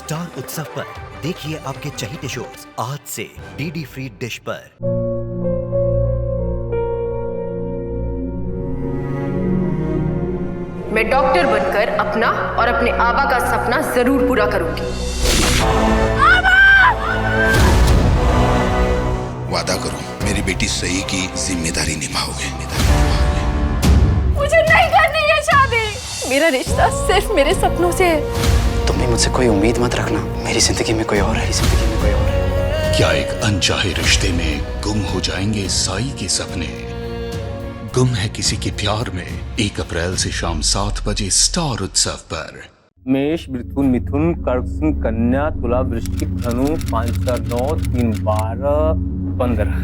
Star उत्सव पर देखिए आपके चहीते शोज आज से डीडी फ्री डिश पर। मैं डॉक्टर बनकर अपना और अपने आबा का सपना जरूर पूरा करूंगी। वादा करो मेरी बेटी सही की जिम्मेदारी निभाओगे। मुझे नहीं करनी है शादी। मेरा रिश्ता सिर्फ मेरे सपनों से है। तुम भी मुझसे कोई उम्मीद मत रखना। मेरी जिंदगी में कोई और है, जिंदगी में कोई और है। क्या एक अनचाहे रिश्ते में गुम हो जाएंगे साई के सपने? गुम है किसी के प्यार में 1 अप्रैल से शाम 7 बजे स्टार उत्सव पर। मेष, मिथुन, मिथुन, कर्क, सिंह, कन्या, तुला, वृश्चिक, धनु, 5, 4, 9, 3, 12, 15।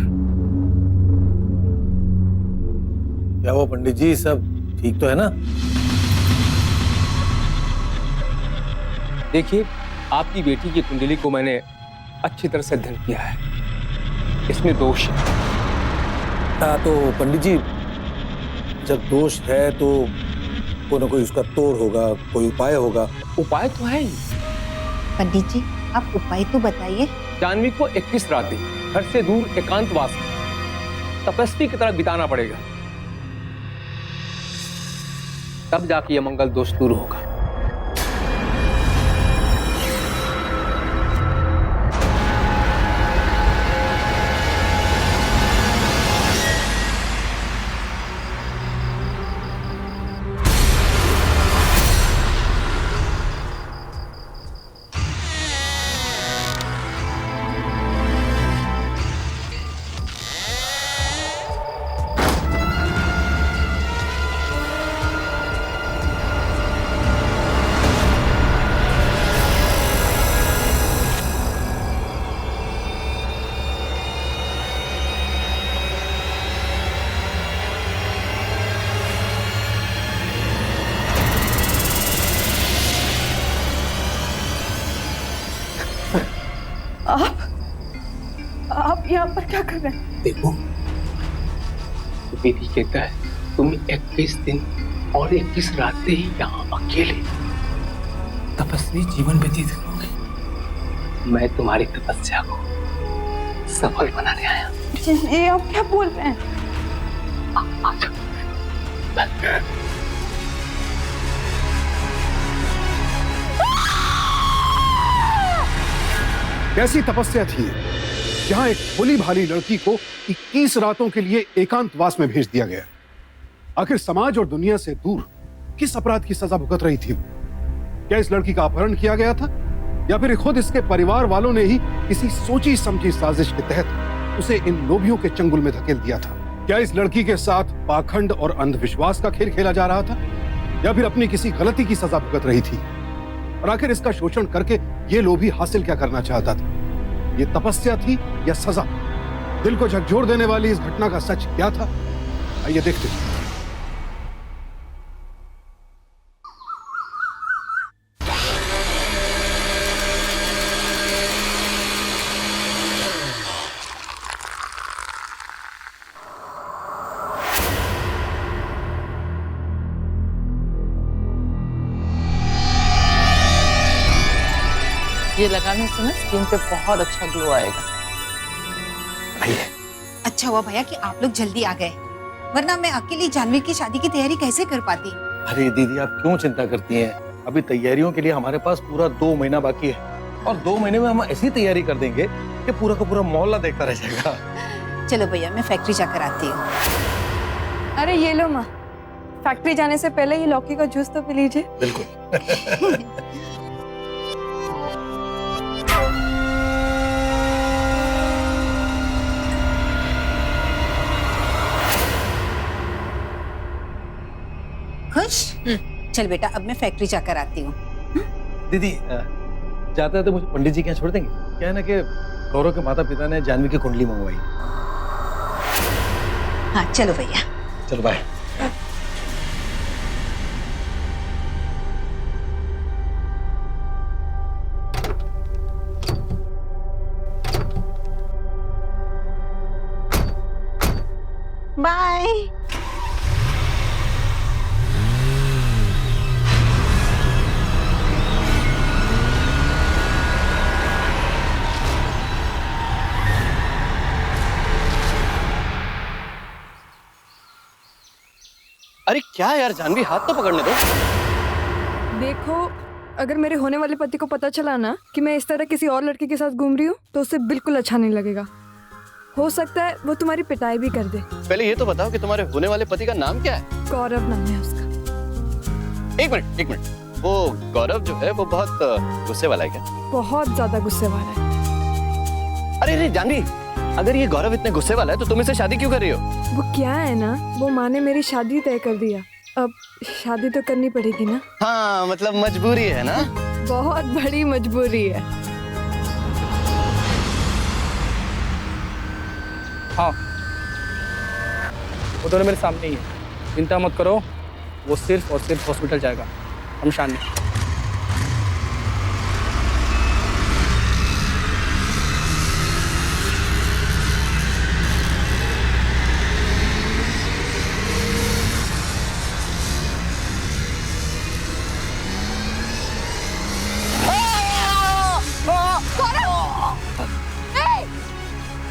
क्या वो पंडित जी सब ठीक तो है ना? देखिए, आपकी बेटी की कुंडली को मैंने अच्छी तरह से अध्ययन किया है। इसमें दोष है। हाँ तो पंडित जी, जब दोष है तो कोई ना कोई उसका तोड़ होगा, कोई उपाय होगा। उपाय तो है ही। पंडित जी, आप उपाय तो बताइए। जाह्नवी को 21 रातें घर से दूर एकांतवास में तपस्वी की तरह बिताना पड़ेगा, तब जाके यह मंगल दोष दूर होगा। आप यहाँ पर क्या कर रहे हैं? देखो, बेटी कहता है तुम 21 दिन और 21 रातें ही यहाँ अकेले तपस्वी जीवन व्यतीत करोगे। मैं तुम्हारी तपस्या को सफल बनाने आया। ये आप क्या बोल रहे हैं? कैसी तपस्या थी जहां एक भोली भाली लड़की को 21 रातों के लिए एकांतवास में भेज दिया गया? आखिर समाज और दुनिया से दूर किस अपराध की सजा भुगत रही थी? क्या इस लड़की का अपहरण किया गया था, या फिर खुद इसके परिवार वालों ने ही किसी सोची समझी साजिश के तहत उसे इन लोभियों के चंगुल में धकेल दिया था? क्या इस लड़की के साथ पाखंड और अंधविश्वास का खेल खेला जा रहा था, या फिर अपनी किसी गलती की सजा भुगत रही थी? और आखिर इसका शोषण करके ये लोभी हासिल क्या करना चाहता था? ये तपस्या थी या सजा? दिल को झकझोर देने वाली इस घटना का सच क्या था? आइए देखते हैं। ये लगाने से ना स्किन पे बहुत अच्छा ग्लो आएगा। आइए। अच्छा हुआ भैया कि आप लोग जल्दी आ गए, वरना मैं अकेली जाह्नवी की शादी की तैयारी कैसे कर पाती। अरे दीदी, आप क्यों चिंता करती हैं? अभी तैयारियों के लिए हमारे पास पूरा 2 महीना बाकी है, और 2 महीने में हम ऐसी तैयारी कर देंगे कि पूरा का पूरा मोहल्ला देखता रह जाएगा। चलो भैया, मैं फैक्ट्री जाकर आती हूँ। अरे ये लो माँ, फैक्ट्री जाने से पहले ये लौकी का जूस तो पी लीजिए। बिल्कुल। खुश? चल बेटा, अब मैं फैक्ट्री जाकर आती हूँ। दीदी, जाते तो मुझे पंडित जी के यहाँ छोड़ देंगे? क्या है ना कि गौरव के माता पिता ने जाह्नवी की कुंडली मंगवाई। हाँ चलो भैया। चलो बाय। बाय। अरे क्या यार जानवी, हाथ तो पकड़ने दो। देखो, अगर मेरे होने वाले पति को पता चला ना कि मैं इस तरह किसी और लड़के के साथ घूम रही हूँ तो उसे बिल्कुल अच्छा नहीं लगेगा। हो सकता है वो तुम्हारी पिटाई भी कर दे। पहले ये तो बताओ कि तुम्हारे होने वाले पति का नाम क्या है? गौरव नाम है उसका। एक मिनट, वो गौरव जो है वो बहुत गुस्से वाला है क्या? बहुत ज्यादा गुस्से वाला है। अरे जानवी, अगर ये गौरव इतने गुस्से वाला है तो तुम इससे शादी क्यों कर रही हो? वो क्या है ना, वो माँ ने मेरी शादी तय कर दिया, अब शादी तो करनी पड़ेगी ना। हाँ, मतलब मजबूरी है ना? बहुत बड़ी मजबूरी है। हाँ, वो दोनों मेरे सामने ही है, चिंता मत करो, वो सिर्फ और सिर्फ हॉस्पिटल जाएगा, शमशान नहीं।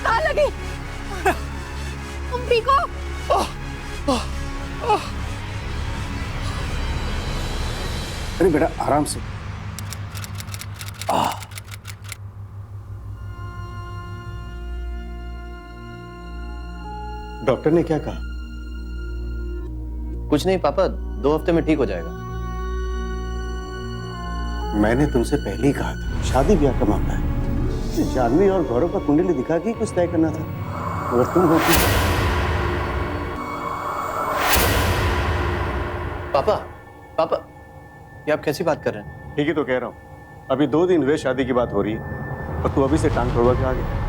कहाँ लगी? तुम ठीक हो? अरे बेटा आराम से। डॉक्टर ने क्या कहा? कुछ नहीं पापा, 2 हफ्ते में ठीक हो जाएगा। मैंने तुमसे पहले ही कहा था, शादी ब्याह का मामला है। जानवी और गौरव का कुंडली दिखा के कुछ तय करना था। अगर तुम होती। पापा, ये आप कैसी बात कर रहे हैं? ठीक ही तो कह रहा हूँ। अभी 2 दिन हुए शादी की बात हो रही है और तू अभी से टांग तोड़वा के आ गया।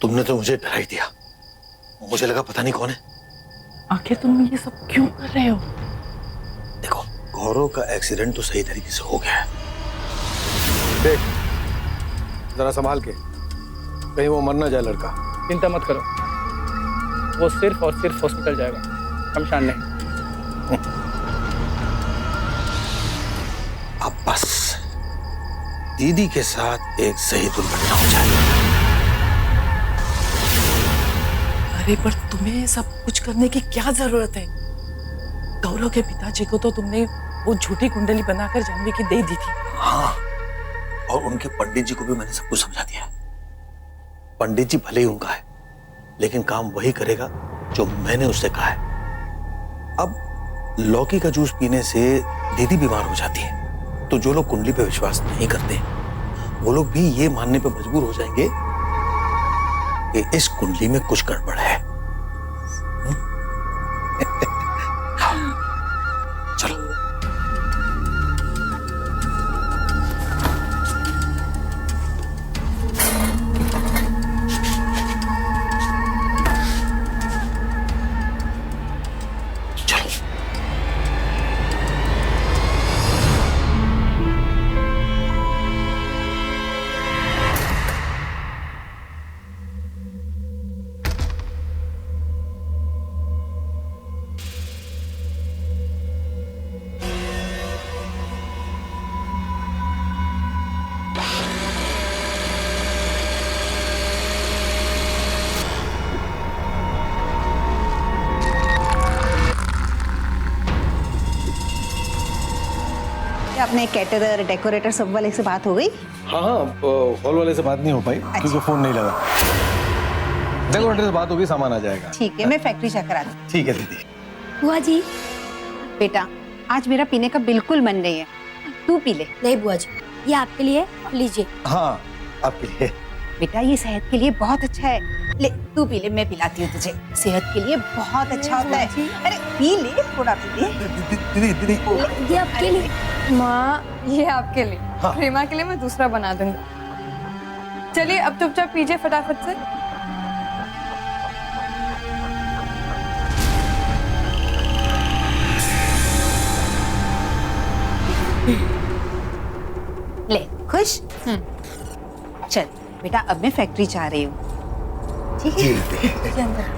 तुमने तो मुझे डरा ही दिया, मुझे लगा पता नहीं कौन है। आखिर तुम ये सब क्यों कर रहे हो? देखो, गौरव का एक्सीडेंट तो सही तरीके से हो गया है। देख, जरा संभाल के, कहीं वो मर ना जाए लड़का। चिंता मत करो, वो सिर्फ और सिर्फ हॉस्पिटल जाएगा, शमशान नहीं। अब बस दीदी के साथ एक सही दुर्घटना हो जाए। अरे पर तुम्हें सब कुछ करने की क्या जरूरत है? गौरव के पिताजी को तो तुमने वो झूठी कुंडली बनाकर जानवी की दे दी थी। हाँ, और उनके पंडित जी को भी मैंने सब कुछ समझा दिया है। पंडित जी भले ही उनका है, लेकिन काम वही करेगा जो मैंने उससे कहा है। अब लौकी का जूस पीने से दीदी बीमार हो जाती है, तो जो लोग कुंडली पे विश्वास नहीं करते वो लोग भी ये मानने पे मजबूर हो जाएंगे कि इस कुंडली में कुछ गड़बड़ है। चलो। अपने कैटरर डेकोरेटर सब वाले से बात हो गई? हाँ, हॉल वाले से बात नहीं हो पाई क्योंकि फोन नहीं लगा। देखो घंटे से बात होगी, सामान आ जाएगा। ठीक है, मैं फैक्ट्री जाकर आती हूँ। ठीक है दीदी। बुआ जी। बेटा, आज मेरा पीने का बिल्कुल मन नहीं है, तू पी ले। नहीं बुआ जी, ये आपके लिए, लीजिए। हाँ आपके लिए। बेटा, ये सेहत के लिए बहुत अच्छा है, ले तू पी ले, मैं पिलाती हूँ तुझे। सेहत के लिए बहुत अच्छा होता है। अरे पी ले, थोड़ा पी ले। दीदी दीदी ये आपके लिए। माँ, ये आपके लिए। हाँ। प्रेमा के लिए मैं दूसरा बना दूंगी। चलिए अब चुपचाप पीजिए फटाफट से। ले, खुश? चल बेटा, अब मैं फैक्ट्री जा रही हूँ। ठीक है, चल अंदर।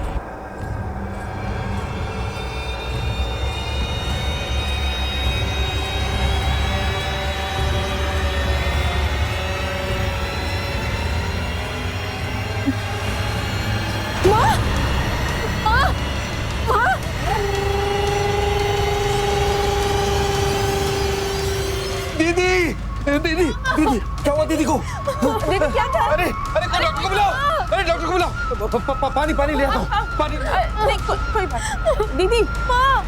दीदी दीदी दीदी क्या हुआ दीदी को? दीदी क्या था? अरे अरे डॉक्टर को बुलाओ, अरे डॉक्टर को बुलाओ। पानी पानी ले आता हूँ, पानी। नहीं, कोई बात। दीदी, माँ।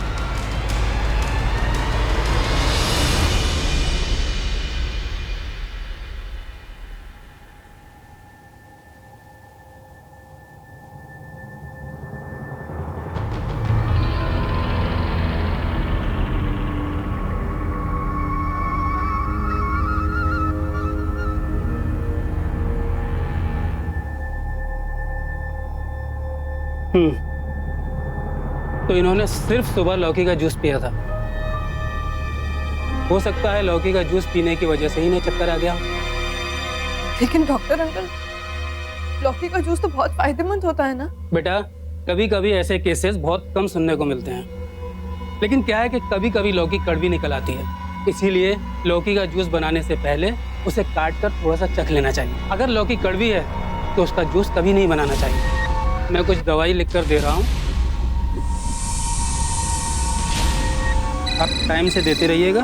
तो इन्होंने सिर्फ सुबह लौकी का जूस पिया था। हो सकता है लौकी का जूस पीने की वजह से ही इन्हें चक्कर आ गया। लेकिन डॉक्टर अंकल, लौकी का जूस तो बहुत फायदेमंद होता है ना? बेटा, कभी कभी ऐसे केसेस बहुत कम सुनने को मिलते हैं, लेकिन क्या है कि कभी कभी लौकी कड़वी निकल आती है। इसीलिए लौकी का जूस बनाने से पहले उसे काट कर थोड़ा सा चख लेना चाहिए। अगर लौकी कड़वी है तो उसका जूस कभी नहीं बनाना चाहिए। मैं कुछ दवाई लिख कर दे रहा हूँ, आप टाइम से देते रहिएगा।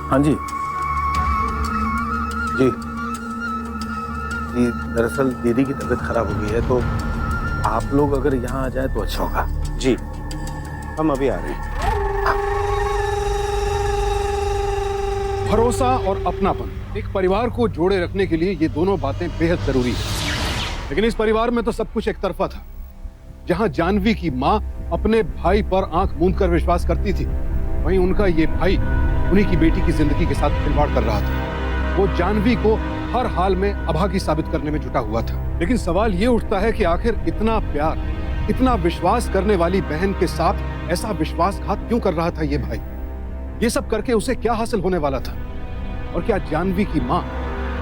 हाँ जी जी जी, दरअसल दीदी की तबीयत खराब हो गई है, तो आप लोग अगर यहाँ आ जाए तो अच्छा होगा। जी हम अभी आ रहे हैं। भरोसा और अपनापन, एक परिवार को जोड़े रखने के लिए ये दोनों बातें बेहद जरूरी है। लेकिन इस परिवार में तो सब कुछ एक तरफा था। जहां जानवी की माँ अपने भाई पर आंख मूंद कर विश्वास करती थी, वहीं उनका ये भाई उन्हीं की बेटी की जिंदगी के साथ खिलवाड़ कर रहा था। वो जानवी को हर हाल में अभागी साबित करने में जुटा हुआ था। लेकिन सवाल ये उठता है कि आखिर इतना प्यार, इतना विश्वास करने वाली बहन के साथ ऐसा विश्वासघात क्यों कर रहा था ये भाई? ये सब करके उसे क्या हासिल होने वाला था? और क्या जानवी की माँ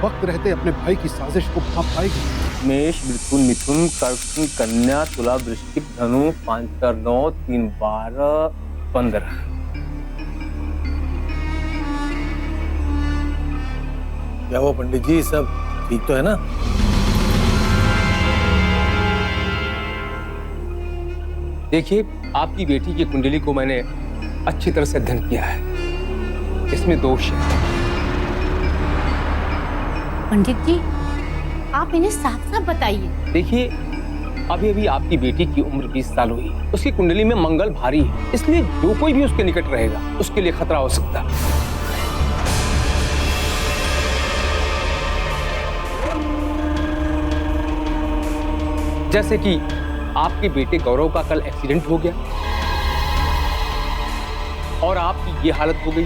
वक्त रहते अपने भाई की साजिश को भांप पाएगी? मेष, मिथुन, मिथुन, कर्क, कन्या, तुला, वृश्चिक, धनु, 5 4 9 3 12 15। क्या वो पंडित जी सब ठीक तो है ना? देखिए, आपकी बेटी की कुंडली को मैंने अच्छी तरह से अध्ययन किया है, इसमें दोष है। पंडित जी, आप इन्हें साफ साफ बताइए। देखिए, अभी अभी आपकी बेटी की उम्र 20 साल हुई, उसकी कुंडली में मंगल भारी है, इसलिए जो कोई भी उसके निकट रहेगा उसके लिए खतरा हो सकता है। जैसे कि आपके बेटे गौरव का कल एक्सीडेंट हो गया और आपकी ये हालत हो गई।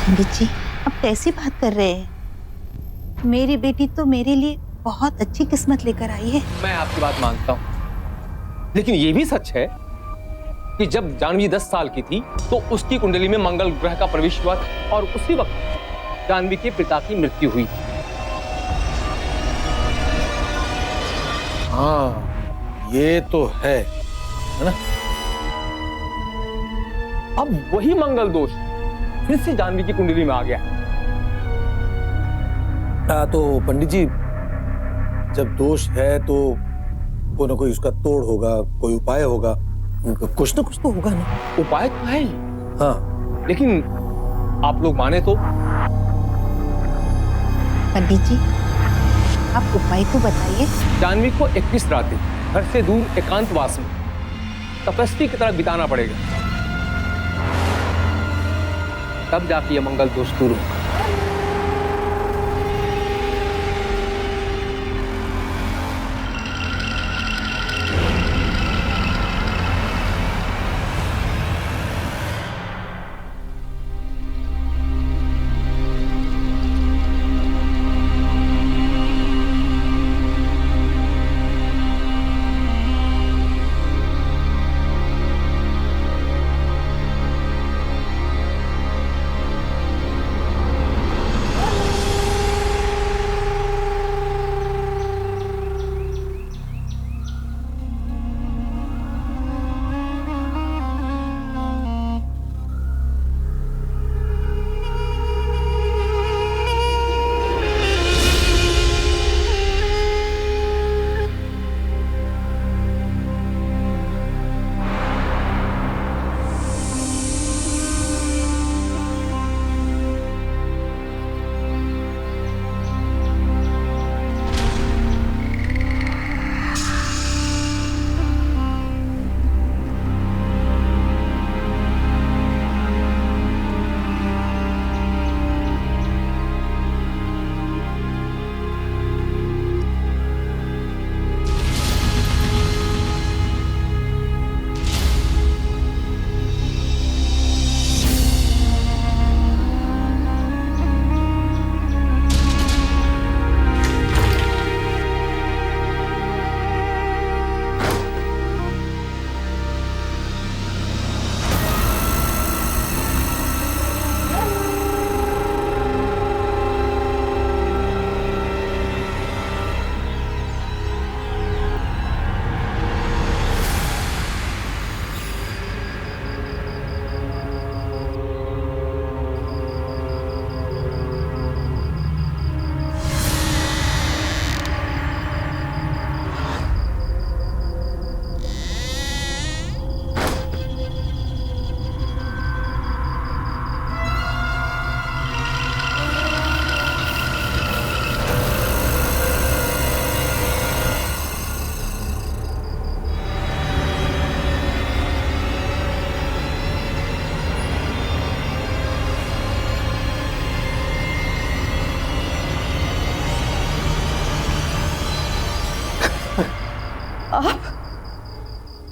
पंडित जी, अब कैसी बात कर रहे हैं? मेरी बेटी तो मेरे लिए बहुत अच्छी किस्मत लेकर आई है। मैं आपकी बात मानता हूं, लेकिन ये भी सच है कि जब जानवी 10 साल की थी तो उसकी कुंडली में मंगल ग्रह का प्रवेश हुआ था और उसी वक्त जानवी के पिता की मृत्यु हुई। हाँ ये तो है ना? अब वही मंगल दोष फिर से जानवी की कुंडली में आ गया। तो पंडित जी, जब दोष है तो कोई ना कोई उसका तोड़ होगा, कोई उपाय होगा, कुछ ना कुछ तो होगा ना। उपाय तो है ही, हाँ लेकिन आप लोग माने तो। पंडित जी, आप उपाय तो बताइए। जाह्नवी को 21 रातें घर से दूर एकांतवास में तपस्वी की तरह बिताना पड़ेगा, तब जाके ये मंगल दोष दूर होगा।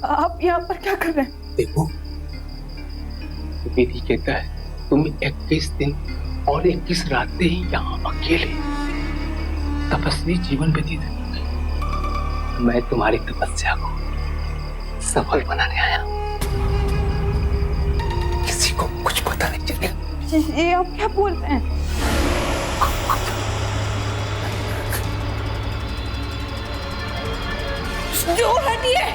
आप यहाँ पर क्या कर रहे हैं? देखो, विधि कहता है तुम 21 दिन और 21 रातें ही यहाँ अकेले तपस्वी जीवन व्यतीत करोगे। मैं तुम्हारी तपस्या को सफल बनाने आया, किसी को कुछ पता नहीं चलेगा। ये आप क्या बोल रहे हैं? दूर हटिए।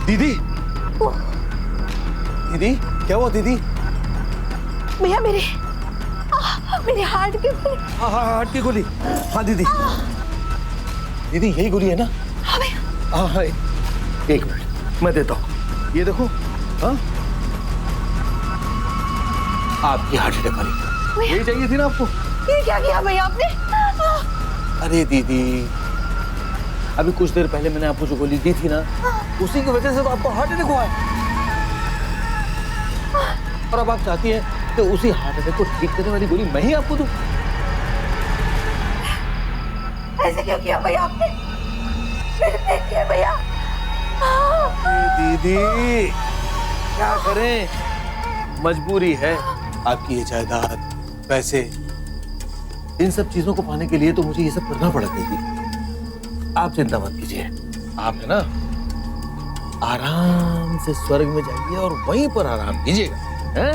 दीदी, दीदी क्या हुआ दीदी? भैया मेरे हार्ट की गोली। हाँ हार्ट की गोली। हाँ दीदी, दीदी यही गोली है ना? हाँ भैया। हाँ एक मिनट मैं देता हूँ, ये देखो। हाँ आपकी हार्ट अटैक वाली यही चाहिए थी ना आपको? ये क्या किया भैया आपने? अरे दीदी, अभी कुछ देर पहले मैंने आपको जो गोली दी थी ना, उसी की वजह से तो आपको हार्ट अटैक हुआ है। और अब आप चाहती हैं तो उसी हार्ट अटैक को ठीक करने वाली गोली मैं ही आपको दूं? ऐसे क्यों किया भैया आपने? मेरे पे किया भैया। दीदी क्या करें, मजबूरी है। आपकी ये जायदाद, पैसे, इन सब चीजों को पाने के लिए तो मुझे ये सब करना पड़ा दीदी। आप चिंता मत कीजिए, आप है ना आराम से स्वर्ग में जाइए और वहीं पर आराम कीजिएगा, हैं?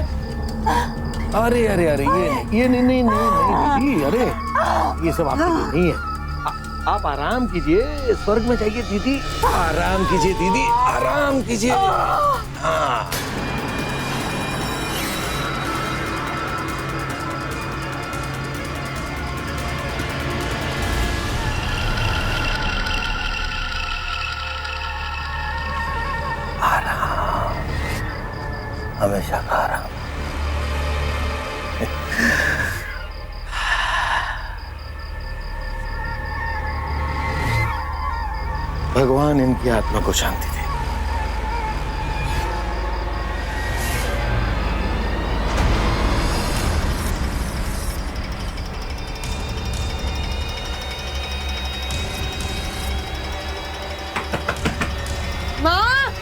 अरे अरे अरे ये नहीं दीदी, अरे ये सब आपके लिए नहीं है। आप आराम कीजिए, स्वर्ग में जाइए दीदी, आराम कीजिए दीदी, आराम कीजिए। हाँ आराम, हमेशा का आराम। भगवान इनकी आत्मा को शांति दे। माँ,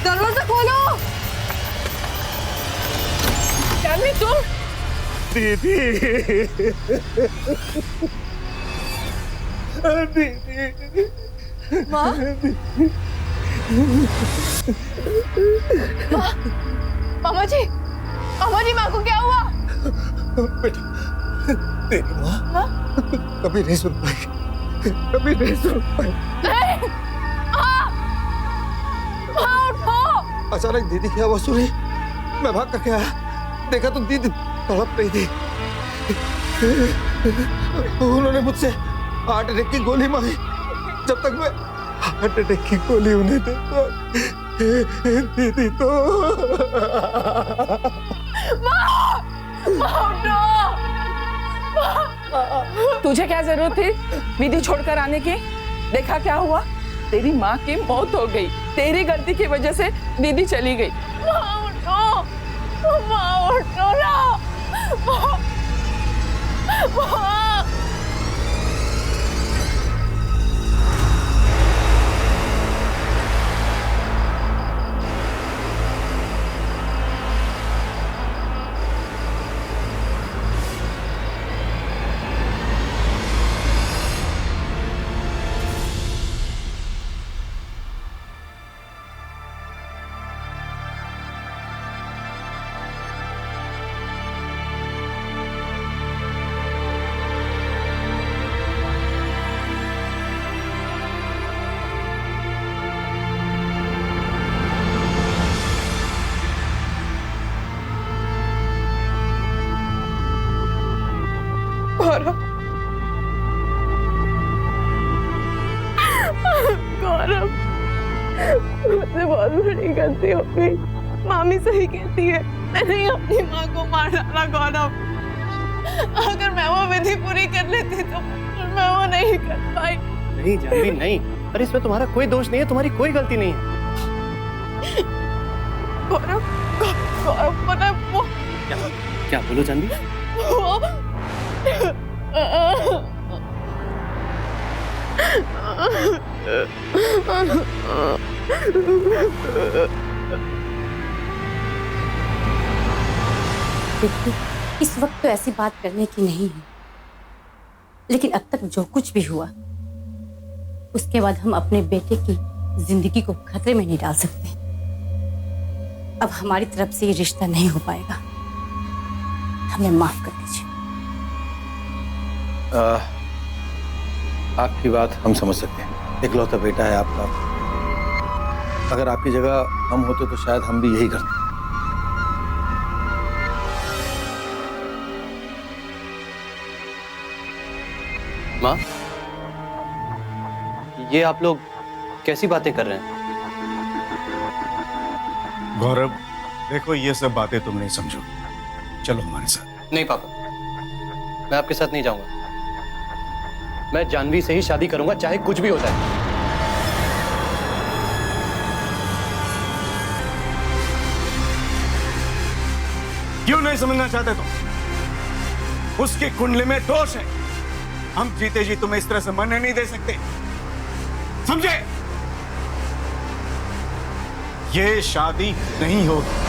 दरवाजा खोलो। जानवी तुम? दीदी माँ, मामा जी, माँ को क्या हुआ? बेटा, तेरी माँ कभी नहीं सुन पाई, कभी नहीं सुन पाई। नहीं, माँ उठो। अचानक दीदी की आवाज सुनी, मैं भाग करके आया, देखा तो दीदी तड़प रही थी। उन्होंने मुझसे हार्ट अटैक की गोली मांगी। जब तक मैं हार्ट अटैक की गोली उन्हें देता, दीदी तो तुझे क्या जरूरत थी विधि छोड़कर आने की? देखा क्या हुआ? तेरी माँ की मौत हो गई, तेरी गलती की वजह से दीदी चली गई। माँ उठो ना। माँ, गौरव, मुझसे बहुत बड़ी गलती हो गई। मामी सही कहती है, मैंने अपनी माँ को मार डाला। गौरव, अगर मैं वो विधि पूरी कर लेती तो मैं वो नहीं कर पाई। नहीं जानवी नहीं, अरे इसमें तुम्हारा कोई दोष नहीं है, तुम्हारी कोई गलती नहीं है। गौरव, गौरव पता है वो क्या बोलो जानवी? देखिए, इस वक्त तो ऐसी बात करने की नहीं है, लेकिन अब तक जो कुछ भी हुआ उसके बाद हम अपने बेटे की जिंदगी को खतरे में नहीं डाल सकते। अब हमारी तरफ से ये रिश्ता नहीं हो पाएगा, हमें माफ कर दीजिए। आपकी बात हम समझ सकते हैं, इकलौता बेटा है आपका। अगर आपकी जगह हम होते तो शायद हम भी यही करते। माँ, ये आप लोग कैसी बातें कर रहे हैं? गौरव, देखो ये सब बातें तुम नहीं समझो, चलो हमारे साथ। नहीं पापा, मैं आपके साथ नहीं जाऊंगा। मैं जानवी से ही शादी करूंगा, चाहे कुछ भी होता है। क्यों नहीं समझना चाहते तुम? उसकी कुंडली में दोष है, हम जीते जी तुम्हें इस तरह से मरने नहीं दे सकते, समझे? ये शादी नहीं होगी।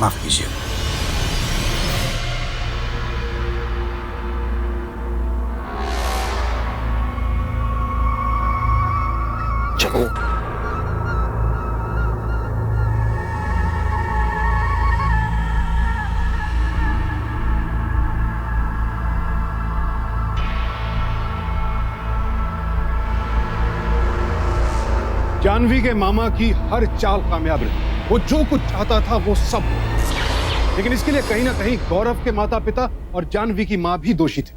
माफ कीजिए। चलो। जानवी के मामा की हर चाल कामयाब रही। वो जो कुछ चाहता था वो सब हुआ। लेकिन इसके लिए कहीं ना कहीं गौरव के माता पिता और जानवी की मां भी दोषी थे,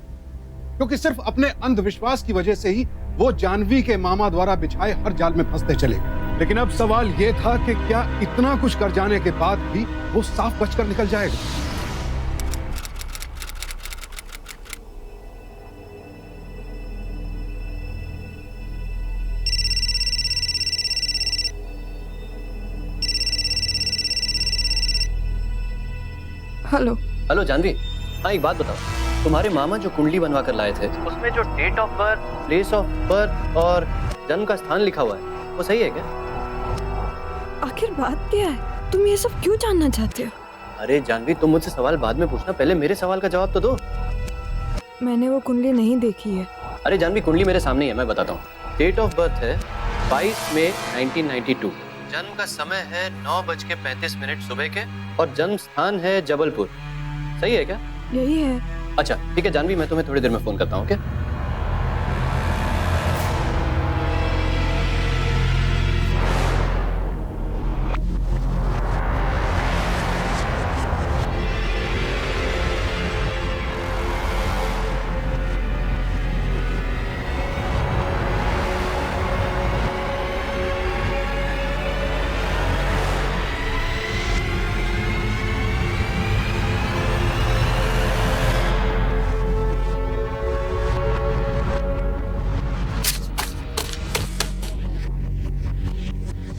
क्योंकि सिर्फ अपने अंधविश्वास की वजह से ही वो जानवी के मामा द्वारा बिछाए हर जाल में फंसते चले। लेकिन अब सवाल ये था कि क्या इतना कुछ कर जाने के बाद भी वो साफ बचकर निकल जाएगा? हेलो। हेलो जानवी, हाँ एक बात बताओ, तुम्हारे मामा जो कुंडली बनवा कर लाए थे उसमें जो date of birth, place of birth और जन्म का स्थान लिखा हुआ है वो सही है क्या? आखिर बात क्या है? तुम ये सब क्यों जानना चाहते हो? अरे जानवी, तुम मुझसे सवाल बाद में पूछना, पहले मेरे सवाल का जवाब तो दो। मैंने वो कुंडली नहीं देखी है। अरे जानवी, कुंडली मेरे सामने ही है, मैं बताता हूँ। डेट ऑफ बर्थ है 22 मई 1992, जन्म का समय है 9:35 सुबह के और जन्म स्थान है जबलपुर। सही है क्या? यही है। अच्छा ठीक है जानवी, मैं तुम्हें थोड़ी देर में फोन करता हूँ। क्या?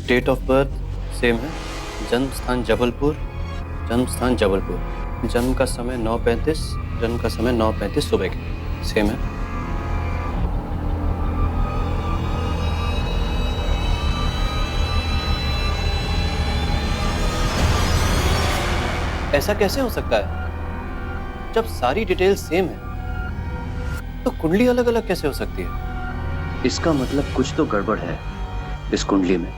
डेट ऑफ बर्थ सेम है, जन्म स्थान जबलपुर, जन्म स्थान जबलपुर, जन्म का समय 9:35, जन्म का समय 9:35 सुबह के, सेम है। ऐसा कैसे हो सकता है? जब सारी डिटेल सेम है तो कुंडली अलग अलग कैसे हो सकती है? इसका मतलब कुछ तो गड़बड़ है इस कुंडली में।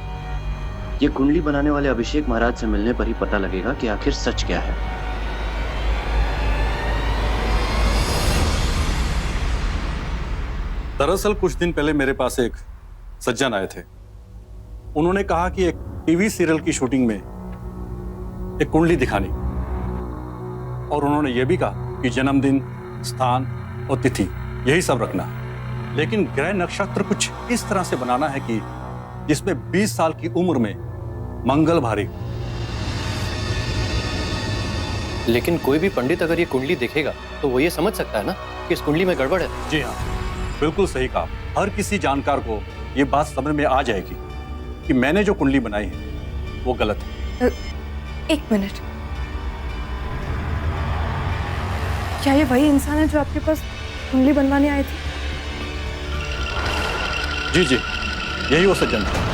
ये कुंडली बनाने वाले अभिषेक महाराज से मिलने पर ही पता लगेगा कि आखिर सच क्या है। दरअसल कुछ दिन पहले मेरे पास एक सज्जन आए थे। उन्होंने कहा कि एक टीवी सीरियल की शूटिंग में एक कुंडली दिखानी, और उन्होंने यह भी कहा कि जन्मदिन, स्थान और तिथि यही सब रखना, लेकिन ग्रह नक्षत्र कुछ इस तरह से बनाना है कि जिसमें 20 साल की उम्र में मंगल भारी। लेकिन कोई भी पंडित अगर ये कुंडली देखेगा तो वो ये समझ सकता है ना कि इस कुंडली में गड़बड़ है। जी हाँ, बिल्कुल सही कहा। हर किसी जानकार को ये बात समझ में आ जाएगी कि मैंने जो कुंडली बनाई है वो गलत है। एक मिनट, क्या ये वही इंसान है जो आपके पास कुंडली बनवाने आए थे? जी जी, यही वो सज्जन था।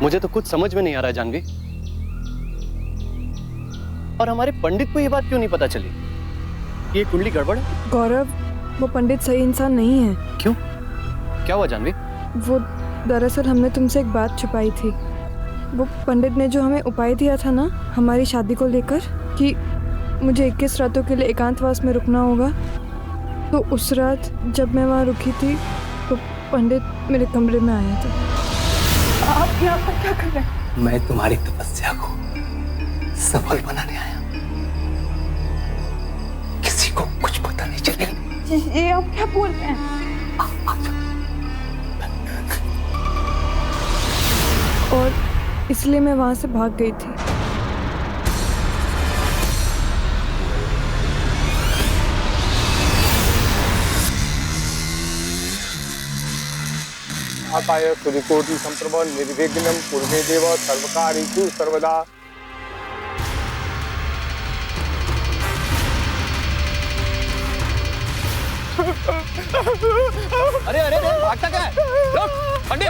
मुझे तो कुछ समझ में नहीं आ रहा है जानवी, और हमारे पंडित को ये बात क्यों नहीं पता चली कि ये कुंडली गड़बड़ है? गौरव, वो पंडित सही इंसान नहीं है। क्यों? क्या हुआ जानवी? वो दरअसल हमने तुमसे एक बात छुपाई थी। वो पंडित ने जो हमें उपाय दिया था ना हमारी शादी को लेकर, कि मुझे 21 रातों के लिए एकांतवास में रुकना होगा, तो उस रात जब मैं वहाँ रुकी थी तो पंडित मेरे कमरे में आया था। आप यहाँ पर क्या कर रहे हैं? मैं तुम्हारी तपस्या को सफल बनाने आया। किसी को कुछ पता नहीं चले। ये आप क्या बोल रहे हैं? और इसलिए मैं वहां से भाग गई थी। आकाय सूर्यकोटि संप्रभ निर्विघ्नं कुरुमे देव सर्वकार्येषु सर्वदा। अरे अरे अरे भागता क्या है? रुक, पंडित।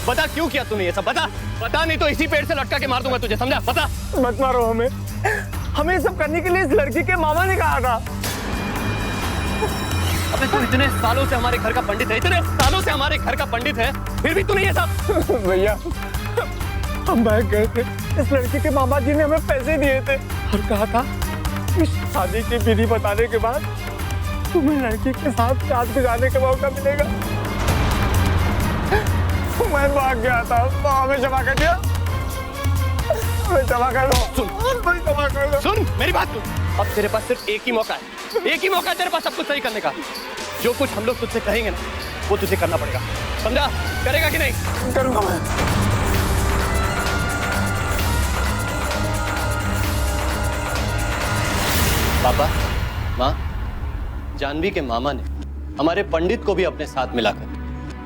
बता क्यों किया तूने ये सब? बता नहीं तो इसी पेड़ से लटका के मार दूंगा तुझे, समझा? बता। मत मारो हमें सब करने के लिए इस लड़की के मामा ने कहा था। अबे तू इतने सालों से हमारे घर का पंडित है, फिर भी तूने ये सब। भैया हम भाग गए थे, इस लड़की के मामा जी ने हमें पैसे दिए थे और कहा था कि शादी की विधि बताने के बाद तुम्हें लड़की के साथ रात गुजारने का मौका मिलेगा। मैं भाग गया था, हमें क्षमा कर दिया। क्षमा कर दो। सुन मेरी बात सुन। अब तेरे पास सिर्फ एक ही मौका है तेरे पास सब कुछ सही करने का। जो कुछ हम लोग तुझसे कहेंगे ना, वो तुझे करना पड़ेगा, समझा? करेगा कि नहीं? करूंगा मैं। पापा, माँ, जानवी के मामा ने हमारे पंडित को भी अपने साथ मिलाकर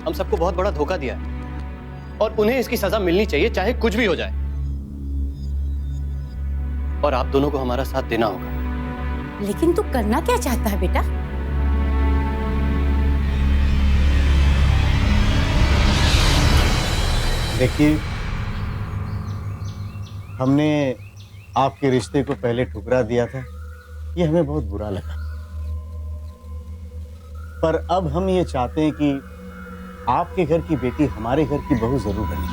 हम सबको बहुत बड़ा धोखा दिया है और उन्हें इसकी सजा मिलनी चाहिए, चाहे कुछ भी हो जाए। और आप दोनों को हमारा साथ देना होगा। लेकिन तू करना क्या चाहता है बेटा? देखिए, हमने आपके रिश्ते को पहले ठुकरा दिया था, ये हमें बहुत बुरा लगा। पर अब हम ये चाहते हैं कि आपके घर की बेटी हमारे घर की बहू जरूर बने।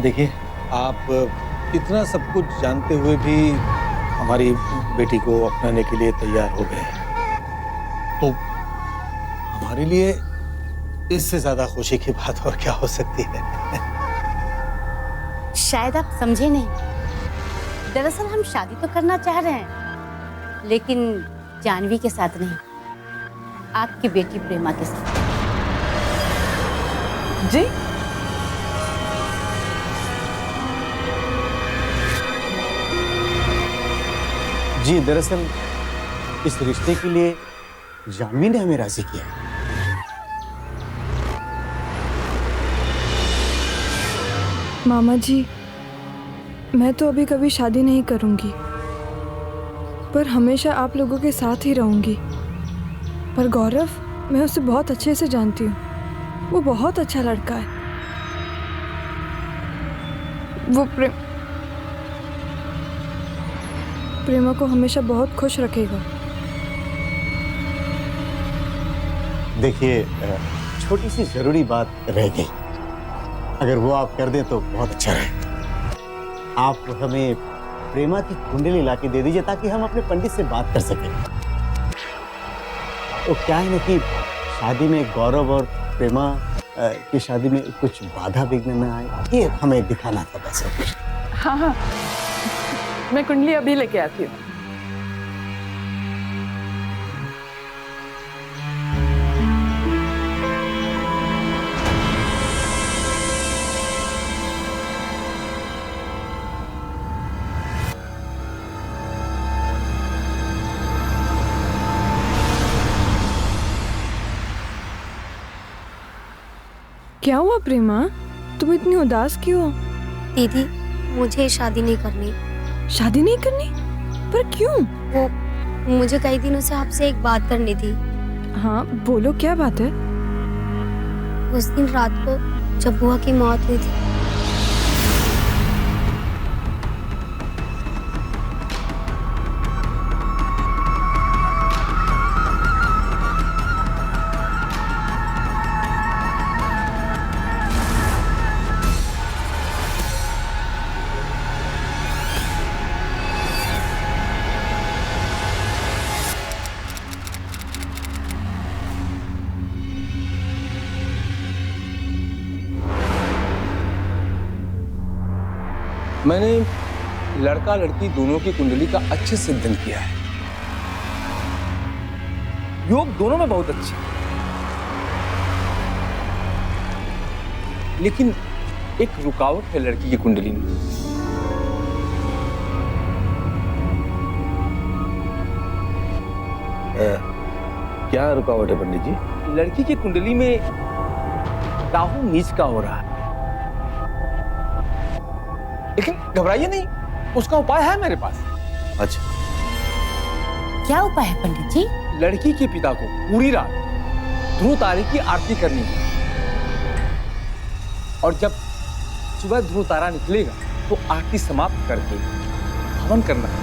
देखिए, आप इतना सब कुछ जानते हुए भी हमारी बेटी को अपनाने के लिए तैयार हो गए, तो हमारे लिए इससे ज्यादा खुशी की बात और क्या हो सकती है? शायद आप समझे नहीं। दरअसल हम शादी तो करना चाह रहे हैं, लेकिन जानवी के साथ नहीं, आपकी बेटी प्रेमा के साथ। जी? जी, दरअसल इस रिश्ते के लिए जानवी ने हमें राजी किया है। मामा जी, मैं तो अभी कभी शादी नहीं करूंगी, पर हमेशा आप लोगों के साथ ही रहूंगी। पर गौरव, मैं उसे बहुत अच्छे से जानती हूँ, वो बहुत अच्छा लड़का है। वो प्रेमा को हमेशा बहुत खुश रखेगा। देखिए, छोटी सी जरूरी बात रह गई, अगर वो आप कर दें तो बहुत अच्छा रहे। आप हमें प्रेमा की कुंडली लाके दे दीजिए ताकि हम अपने पंडित से बात कर सकें। तो क्या है ना कि शादी में गौरव और प्रेमा की शादी में कुछ बाधा विघ्न न आए, ये हमें दिखाना था बस। हाँ, मैं कुंडली अभी लेके आती हूँ। क्या हुआ प्रेमा, तुम इतनी उदास क्यों हो? दीदी, मुझे शादी नहीं करनी। शादी नहीं करनी? पर क्यों? वो मुझे कई दिनों से आपसे एक बात करनी थी। हाँ बोलो, क्या बात है? उस दिन रात को जब बुआ की मौत हुई थी, मैंने लड़का लड़की दोनों की कुंडली का अच्छे से अध्ययन किया है। योग दोनों में बहुत अच्छे, लेकिन एक रुकावट है लड़की की कुंडली में। क्या रुकावट है पंडित जी? लड़की की कुंडली में राहु नीच का हो रहा है, लेकिन घबराइए नहीं, उसका उपाय है मेरे पास। अच्छा, क्या उपाय है पंडित जी? लड़की के पिता को पूरी रात ध्रुव तारे की आरती करनी है, और जब सुबह ध्रुव तारा निकलेगा तो आरती समाप्त करके हवन करना है।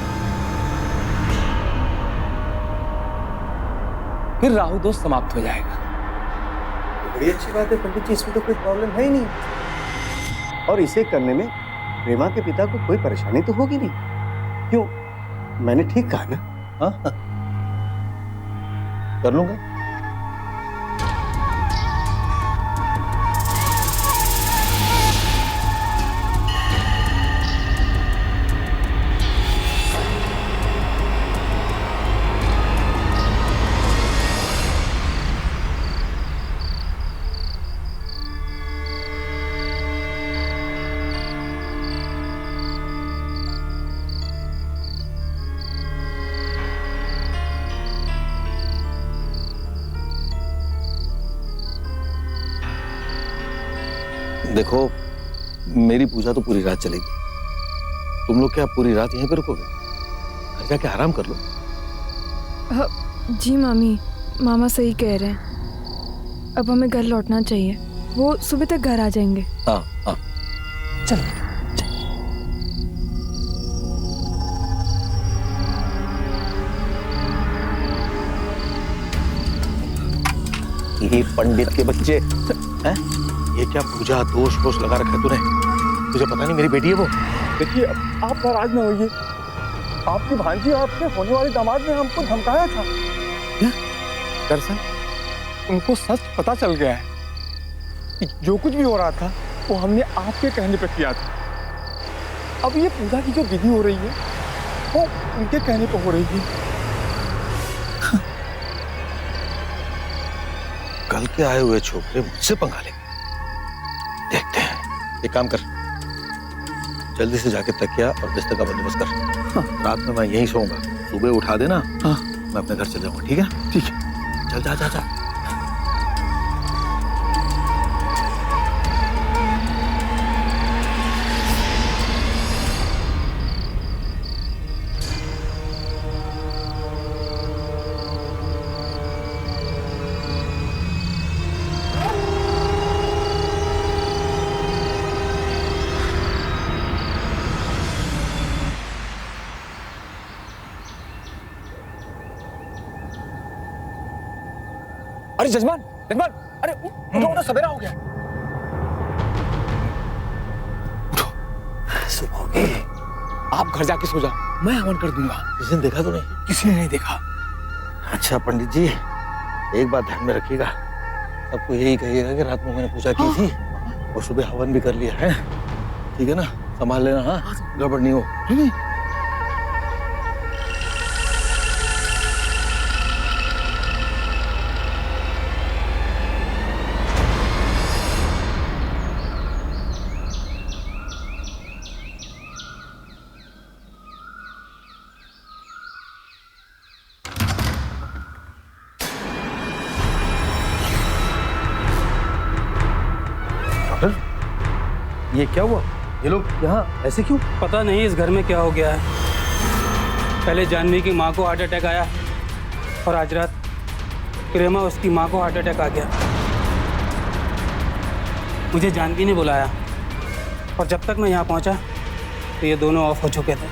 फिर राहु दोष समाप्त हो जाएगा। बड़ी अच्छी बात है पंडित जी, इसमें तो कोई प्रॉब्लम है ही नहीं। और इसे करने में प्रेमा के पिता को कोई परेशानी तो होगी नहीं, क्यों? मैंने ठीक कहा ना? हाँ, कर लूंगा। देखो, मेरी पूजा तो पूरी रात चलेगी। तुम लोग क्या पूरी रात यहीं पे रुकोगे? घर जाके आराम कर लो। जी मामी, मामा सही कह रहे हैं, अब हमें घर लौटना चाहिए। वो सुबह तक घर आ जाएंगे। हाँ हाँ, चलो। ये पंडित के बच्चे हैं? ये क्या पूजा दोष वोष लगा रखा है तूने? तुझे पता नहीं मेरी बेटी है वो? देखिए, आप नाराज ना होइए, आपकी भांजी और आपके होने वाले दामाद ने हमको धमकाया था। क्या? दरअसल उनको सच पता चल गया है कि जो कुछ भी हो रहा था वो हमने आपके कहने पर किया था। अब ये पूजा की जो विधि हो रही है वो उनके कहने पर हो रही है। कल के आए हुए छोकरे मुझसे पंगा लेंगे। देखते हैं। एक काम कर, जल्दी से जाके तकिया और बिस्तर का बंदोबस्त कर। हाँ। रात में मैं यहीं सोऊंगा, सुबह उठा देना। हाँ। मैं अपने घर चल जाऊंगा, ठीक है? ठीक है, चल जा जा जा। अरे जजमान, जजमान, अरे उठो उठो, सवेरा हो गया। उठो, सुबह हो गई। आप घर जाके सो जाओ, मैं हवन कर दूंगा। किसी ने देखा तो नहीं? किसी ने नहीं देखा। अच्छा पंडित जी, एक बात ध्यान में रखिएगा, सबको यही कहिएगा कि रात में मैंने पूजा की थी और सुबह हवन भी कर लिया है। ठीक है ना? संभाल लेना। हाँ, गड़बड़ नहीं हो। ये क्या हुआ? ये लोग यहाँ ऐसे क्यों? पता नहीं इस घर में क्या हो गया है। पहले जानवी की माँ को हार्ट अटैक आया और आज रात प्रेमा उसकी माँ को हार्ट अटैक आ गया। मुझे जानवी ने बुलाया और जब तक मैं यहाँ पहुँचा तो ये दोनों ऑफ हो चुके थे।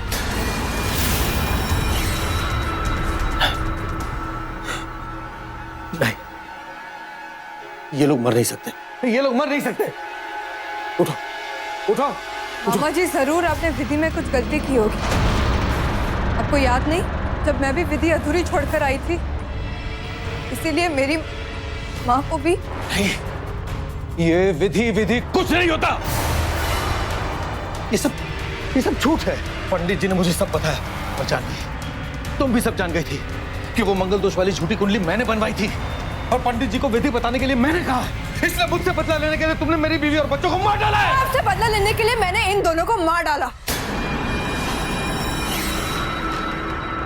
नहीं, ये लोग मर नहीं सकते। ये लोग मर नहीं सकते। उठो उठो। मामा जी, जरूर आपने विधि में कुछ गलती की होगी। आपको याद नहीं, जब मैं भी विधि अधूरी छोड़कर आई थी, इसीलिए मेरी माँ को भी। नहीं, ये विधि कुछ नहीं होता। ये सब झूठ है। पंडित जी ने मुझे सब बताया और जान गई। तुम भी सब जान गई थी। कि वो मंगल दोष वाली झूठी कुंडली मैंने बनवाई थी और पंडित जी को विधि बताने के लिए मैंने कहा है। इसलिए मुझसे बदला लेने के लिए तुमने मेरी बीवी और बच्चों को मार डाला है। आपसे बदला लेने के लिए मैंने इन दोनों को मार डाला।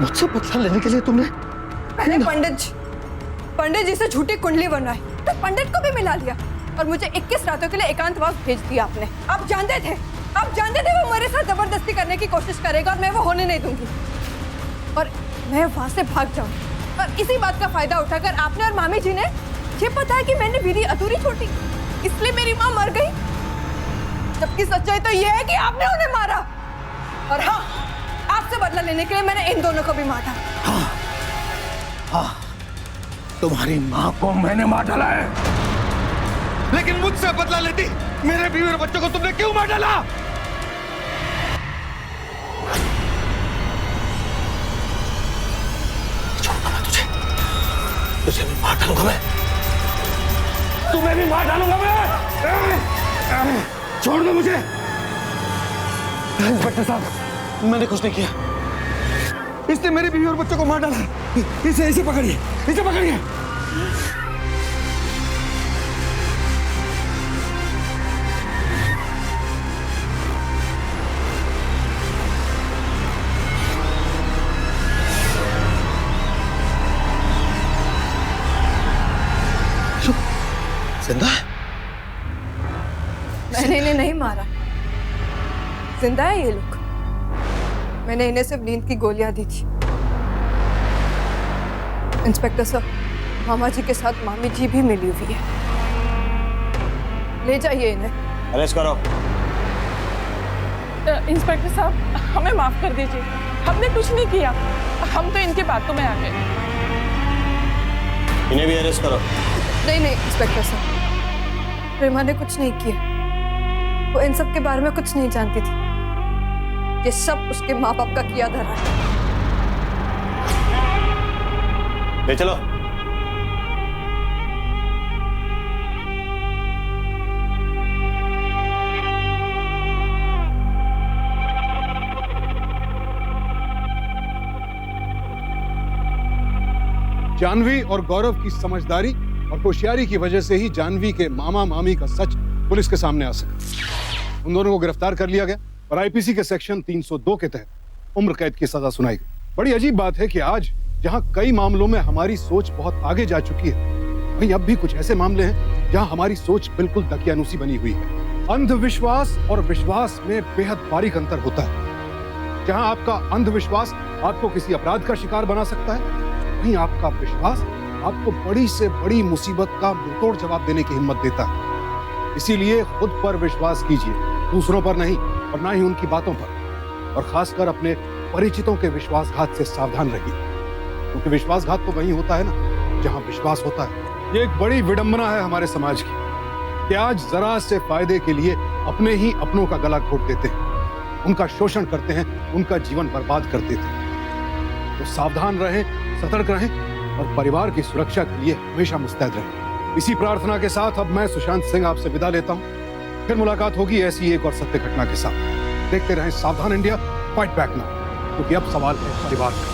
मुझसे बदला लेने के लिए तुमने? मैंने पंडित जी से झूठी कुंडली बनवाई, तो पंडित को भी मिला लिया और मुझे 21 रातों के लिए एकांतवास भेज दिया आपने। आप जानते थे वो मेरे साथ जबरदस्ती करने की कोशिश करेगा और मैं वो होने नहीं दूंगी और मैं वहां से भाग जाऊं। और इसी बात का फायदा उठाकर आपने और मामी जी ने ये पता है कि मैंने विधि अधूरी छोड़ी, इसलिए मेरी माँ मर गई। जबकि सच्चाई तो ये है कि आपने उन्हें मारा। और हाँ, आपसे बदला लेने के लिए मैंने इन दोनों को भी मारा। हाँ, तुम्हारी माँ को मैंने मार डाला है, लेकिन मुझसे बदला लेती मेरे बीवी और बच्चों को तुमने क्यों मार डाला? छोड़ूंगा मैं तुझे भी मार डालूंगा मैं, तुम्हें भी मार डालूंगा मैं। छोड़ दो मुझे। इंस्पेक्टर साहब, मैंने कुछ नहीं किया, इसने मेरी बीवी और बच्चों को मार डाला। इसे पकड़िए, इसे पकड़िए। जिंदा है? मैंने इन्हें नहीं मारा, जिंदा है ये लोग। मैंने इन्हें सिर्फ नींद की गोलियां दी थी। इंस्पेक्टर साहब, मामा जी के साथ मामी जी भी मिली हुई है, ले जाइए इन्हें। अरेस्ट करो। इंस्पेक्टर साहब, हमें माफ कर दीजिए, हमने कुछ नहीं किया, हम तो इनकी बातों में आ गए। इन्हें भी अरेस्ट करो। नहीं इंस्पेक्टर साहब, प्रेमा ने कुछ नहीं किया, वो इन सब के बारे में कुछ नहीं जानती थी। ये सब उसके माँ बाप का किया धरा है। ले चलो। जानवी और गौरव की समझदारी और होशियारी की वजह से ही जानवी के मामा मामी का सच पुलिस के सामने आ सका। उन दोनों को गिरफ्तार कर लिया गया और आईपीसी के सेक्शन 302 के तहत उम्र कैद की सजा सुनाई गई। बड़ी अजीब बात है कि आज जहां कई मामलों में हमारी सोच बहुत आगे जा चुकी है, वहीं अब भी कुछ ऐसे मामले हैं जहां हमारी सोच बिल्कुल दकियानूसी बनी हुई है। अंधविश्वास और विश्वास में बेहद बारीक अंतर होता है। जहां आपका अंधविश्वास आपको किसी अपराध का शिकार बना सकता है, वहीं आपका विश्वास आपको बड़ी से बड़ी मुसीबत का मुंहतोड़ जवाब देने की हिम्मत देता है। इसीलिए खुद पर विश्वास कीजिए, दूसरों पर नहीं, और ना ही उनकी बातों पर। और खासकर अपने परिचितों के विश्वासघात से सावधान रहिए, क्योंकि विश्वासघात तो वहीं होता है ना जहां विश्वास होता है। ये एक बड़ी विडंबना है हमारे समाज की कि आज जरा से फायदे के लिए अपने ही अपनों का गला घोट देते हैं, उनका शोषण करते हैं, उनका जीवन बर्बाद कर देते हैं। तो सावधान रहें, सतर्क रहें और परिवार की सुरक्षा के लिए हमेशा मुस्तैद रहें। इसी प्रार्थना के साथ अब मैं सुशांत सिंह आपसे विदा लेता हूं। फिर मुलाकात होगी ऐसी एक और सत्य घटना के साथ। देखते रहें सावधान इंडिया, फाइट बैक नाउ, क्योंकि अब सवाल है परिवार का।